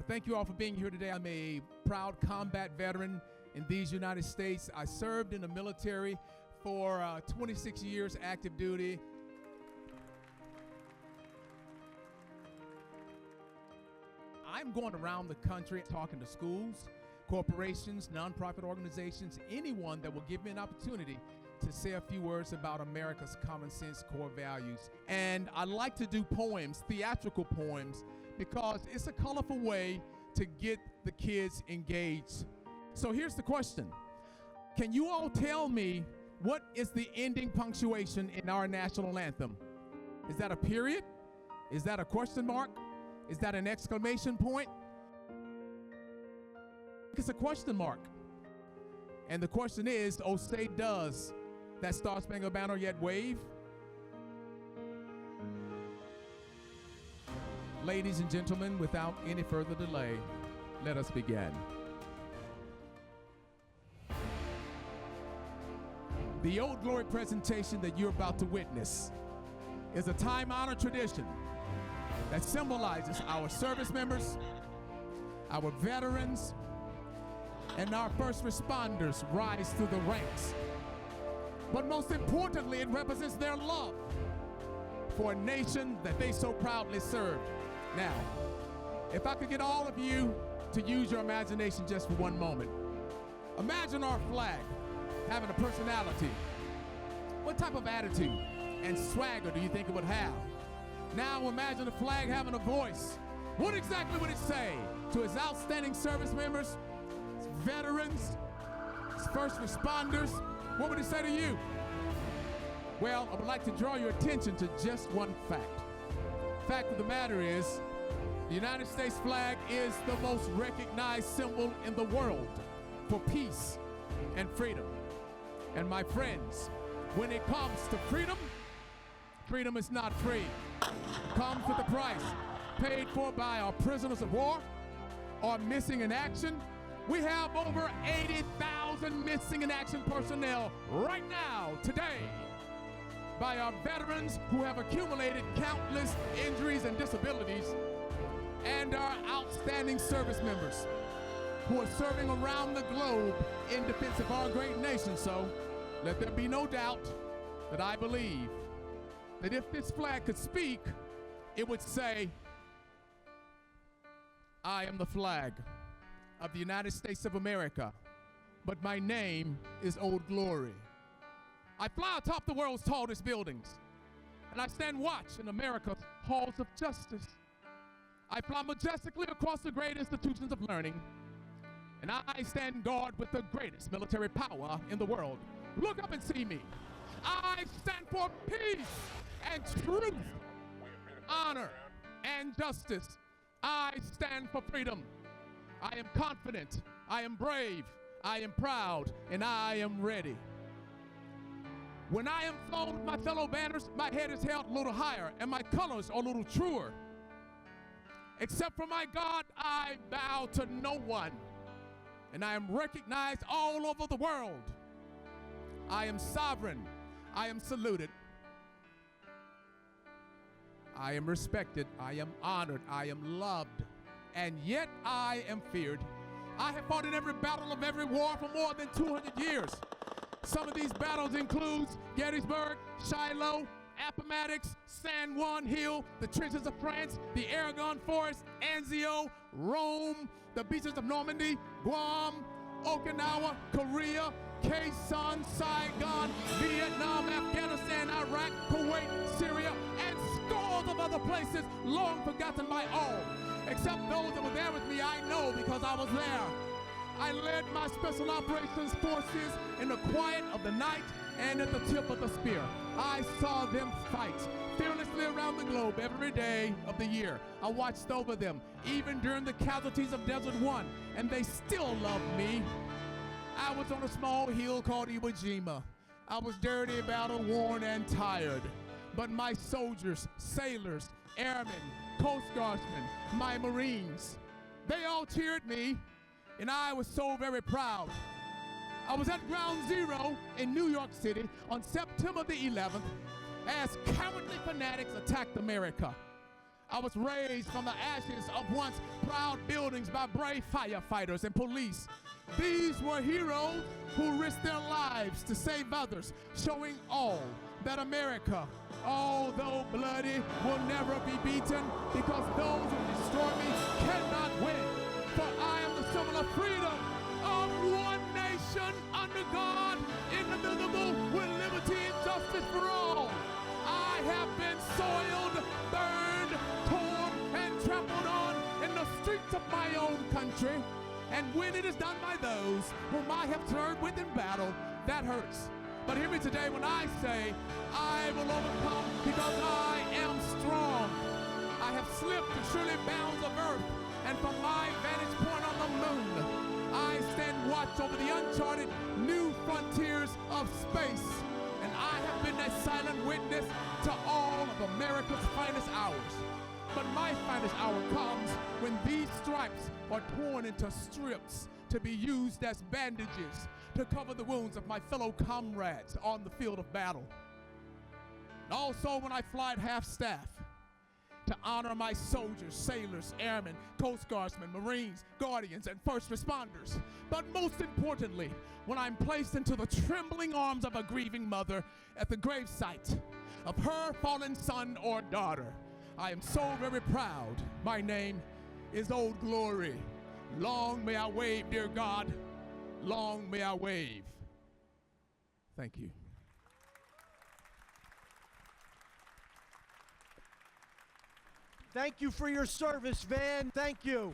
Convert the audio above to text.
Thank you all for being here today. I'm a proud combat veteran in these United States. I served in the military for 26 years, active duty. I'm going around the country talking to schools, corporations, nonprofit organizations, anyone that will give me an opportunity to say a few words about America's common sense core values. And I like to do poems, theatrical poems, because it's a colorful way to get the kids engaged. So here's the question. Can you all tell me what is the ending punctuation in our national anthem? Is that a period? Is that a question mark? Is that an exclamation point? It's a question mark. And the question is, oh say does that Star Spangled Banner yet wave? Ladies and gentlemen, without any further delay, let us begin. The Old Glory presentation that you're about to witness is a time-honored tradition that symbolizes our service members, our veterans, and our first responders rise through the ranks. But most importantly, it represents their love for a nation that they so proudly serve. Now, if I could get all of you to use your imagination just for one moment. Imagine our flag having a personality. What type of attitude and swagger do you think it would have? Now imagine the flag having a voice. What exactly would it say to its outstanding service members, its veterans, its first responders? What would it say to you? Well, I would like to draw your attention to just one fact. Fact of the matter is, the United States flag is the most recognized symbol in the world for peace and freedom. And my friends, when it comes to freedom, freedom is not free. It comes with a price paid for by our prisoners of war or missing in action. We have over 80,000 missing in action personnel right now, today, by our veterans who have accumulated countless injuries and disabilities, and our outstanding service members who are serving around the globe in defense of our great nation. So let there be no doubt that I believe that if this flag could speak, it would say, I am the flag of the United States of America, but my name is Old Glory. I fly atop the world's tallest buildings, and I stand watch in America's halls of justice. I fly majestically across the great institutions of learning, and I stand guard with the greatest military power in the world. Look up and see me. I stand for peace and truth, honor and justice. I stand for freedom. I am confident, I am brave, I am proud, and I am ready. When I am flown with my fellow banners, my head is held a little higher and my colors are a little truer. Except for my God, I bow to no one, and I am recognized all over the world. I am sovereign, I am saluted, I am respected, I am honored, I am loved, and yet I am feared. I have fought in every battle of every war for more than 200 years. Some of these battles include Gettysburg, Shiloh, Appomattox, San Juan Hill, the trenches of France, the Aragon Forest, Anzio, Rome, the beaches of Normandy, Guam, Okinawa, Korea, Quezon, Saigon, Vietnam, Afghanistan, Iraq, Kuwait, Syria, and scores of other places long forgotten by all. Except those that were there with me, I know because I was there. I led my special operations forces in the quiet of the night and at the tip of the spear. I saw them fight fearlessly around the globe every day of the year. I watched over them, even during the casualties of Desert One, and they still loved me. I was on a small hill called Iwo Jima. I was dirty, battle-worn, and tired. But my soldiers, sailors, airmen, Coast Guardsmen, my Marines, they all cheered me, and I was so very proud. I was at Ground Zero in New York City on September the 11th as cowardly fanatics attacked America. I was raised from the ashes of once proud buildings by brave firefighters and police. These were heroes who risked their lives to save others, showing all that America, although bloody, will never be beaten, because those who destroy me cannot win. For I am the symbol of freedom, of one nation under God, indivisible, with liberty and justice for all. I have been soiled, burned, torn, and trampled on in the streets of my own country. And when it is done by those whom I have served with in battle, that hurts. But hear me today when I say, I will overcome because I am strong. I have slipped the surely bounds of earth, and from my vantage point on the moon, I stand watch over the uncharted new frontiers of space. And I have been a silent witness to all of America's finest hours. But my finest hour comes when these stripes are torn into strips to be used as bandages to cover the wounds of my fellow comrades on the field of battle. And also when I fly at half-staff to honor my soldiers, sailors, airmen, Coast Guardsmen, Marines, Guardians, and first responders. But most importantly, when I'm placed into the trembling arms of a grieving mother at the gravesite of her fallen son or daughter. I am so very proud. My name is Old Glory. Long may I wave, dear God. Long may I wave. Thank you. Thank you for your service, Vann. Thank you.